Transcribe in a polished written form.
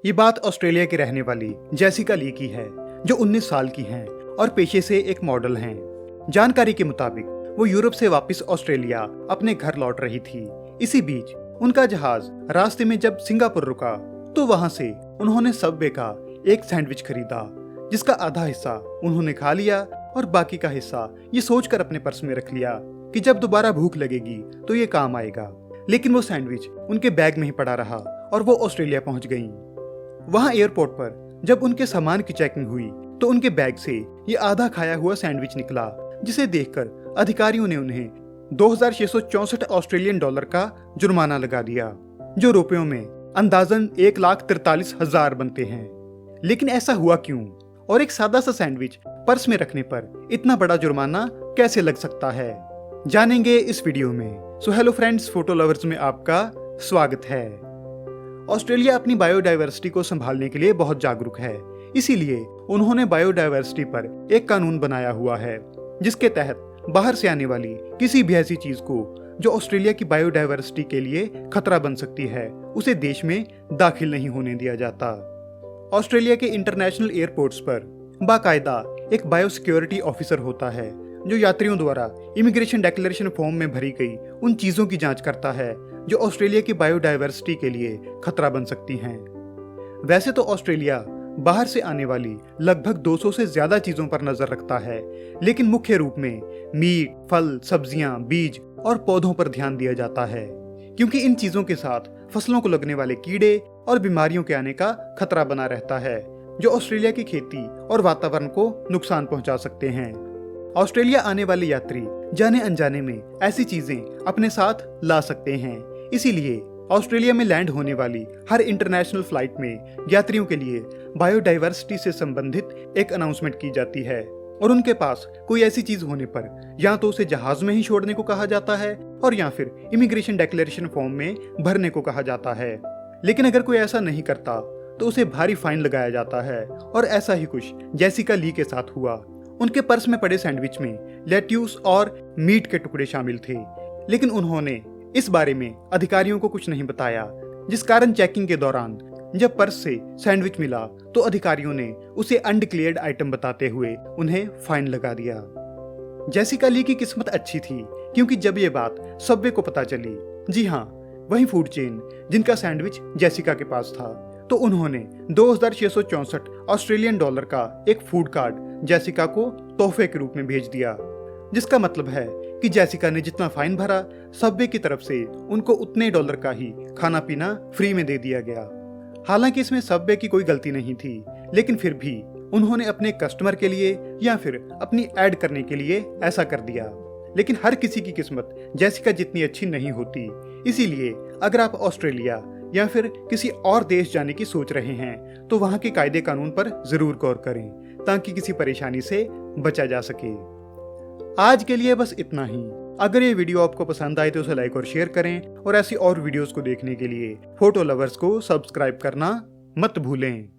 ये बात ऑस्ट्रेलिया की रहने वाली जेसिका ली की है, जो 19 साल की हैं और पेशे से एक मॉडल हैं। जानकारी के मुताबिक वो यूरोप से वापस ऑस्ट्रेलिया अपने घर लौट रही थी। इसी बीच उनका जहाज रास्ते में जब सिंगापुर रुका तो वहां से उन्होंने सबवे का एक सैंडविच खरीदा, जिसका आधा हिस्सा उन्होंने खा लिया और बाकी का हिस्सा ये सोचकर अपने पर्स में रख लिया कि जब दोबारा भूख लगेगी तो ये काम आएगा। लेकिन वो सैंडविच उनके बैग में ही पड़ा रहा और वो ऑस्ट्रेलिया पहुंच गईं। वहां एयरपोर्ट पर जब उनके सामान की चेकिंग हुई तो उनके बैग से ये आधा खाया हुआ सैंडविच निकला, जिसे देखकर अधिकारियों ने उन्हें 2664 ऑस्ट्रेलियन डॉलर का जुर्माना लगा दिया, जो रुपयों में अंदाजन 1,43,000 बनते हैं। लेकिन ऐसा हुआ क्यों और एक सादा सा सैंडविच पर्स में रखने पर इतना बड़ा जुर्माना कैसे लग सकता है, जानेंगे इस वीडियो में। So hello friends, photo lovers में आपका स्वागत है। ऑस्ट्रेलिया अपनी बायोडायवर्सिटी को संभालने के लिए बहुत जागरूक है, इसीलिए उन्होंने बायोडायवर्सिटी पर एक कानून बनाया हुआ है, जिसके तहत बाहर से आने वाली किसी भी ऐसी चीज को जो ऑस्ट्रेलिया की बायोडायवर्सिटी के लिए खतरा बन सकती है, उसे देश में दाखिल नहीं होने दिया जाता। ऑस्ट्रेलिया के इंटरनेशनल एयरपोर्ट्स पर बाकायदा एक बायोसिक्योरिटी ऑफिसर होता है, जो यात्रियों द्वारा इमिग्रेशन डिक्लेरेशन फॉर्म में भरी गई उन चीजों की जांच करता है जो ऑस्ट्रेलिया की बायोडायवर्सिटी के लिए खतरा बन सकती हैं। वैसे तो ऑस्ट्रेलिया बाहर से आने वाली लगभग 200 से ज्यादा चीजों पर नजर रखता है, लेकिन मुख्य रूप में मीट, फल, सब्जियां, बीज और पौधों पर ध्यान दिया जाता है, क्योंकि इन चीजों के साथ फसलों को लगने वाले कीड़े और बीमारियों के आने का खतरा बना रहता है, जो ऑस्ट्रेलिया की खेती और वातावरण को नुकसान पहुंचा सकते हैं। ऑस्ट्रेलिया आने वाले यात्री जाने अनजाने में ऐसी चीजें अपने साथ ला सकते हैं, इसीलिए ऑस्ट्रेलिया में लैंड होने वाली हर इंटरनेशनल फ्लाइट में यात्रियों के लिए बायोडायवर्सिटी से संबंधित एक अनाउंसमेंट की जाती है, और उनके पास कोई ऐसी चीज होने पर या तो उसे जहाज में ही छोड़ने को कहा जाता है और या फिर इमिग्रेशन डिक्लेरेशन फॉर्म में भरने को कहा जाता है। लेकिन अगर कोई ऐसा नहीं करता तो उसे भारी फाइन लगाया जाता है, और ऐसा ही कुछ जेसिका ली के साथ हुआ। उनके पर्स में पड़े सैंडविच में लेट्यूस और मीट के टुकड़े शामिल थे, लेकिन उन्होंने इस बारे में अधिकारियों को कुछ नहीं बताया, जिस कारण चेकिंग के दौरान जब पर्स से सैंडविच मिला तो अधिकारियों ने उसे अनडिक्लेयर्ड आइटम बताते हुए उन्हें फाइन लगा दिया। जेसिका ली की किस्मत अच्छी थी, क्योंकि जब ये बात सबवे को पता चली, जी हाँ, वही फूड चेन जिनका सैंडविच जेसिका के पास था, तो उन्होंने 2664 ऑस्ट्रेलियन डॉलर का एक फूड कार्ड जेसिका को तोहफे के रूप में भेज दिया, जिसका मतलब है कि जेसिका ने जितना फाइन भरा, सबवे की तरफ से उनको उतने डॉलर का ही खाना पीना फ्री में दे दिया गया। हालांकि इसमें सबवे की कोई गलती नहीं थी, लेकिन फिर भी उन्होंने अपने कस्टमर के लिए या फिर अपनी ऐड करने के लिए ऐसा कर दिया। लेकिन हर किसी की किस्मत जेसिका जितनी अच्छी नहीं होती, इसीलिए अगर आप ऑस्ट्रेलिया या फिर किसी और देश जाने की सोच रहे हैं तो वहां के कायदे कानून पर जरूर गौर करें, ताकि किसी परेशानी से बचा जा सके। आज के लिए बस इतना ही। अगर ये वीडियो आपको पसंद आए तो उसे लाइक और शेयर करें, और ऐसी और वीडियोस को देखने के लिए फोटो लवर्स को सब्सक्राइब करना मत भूलें।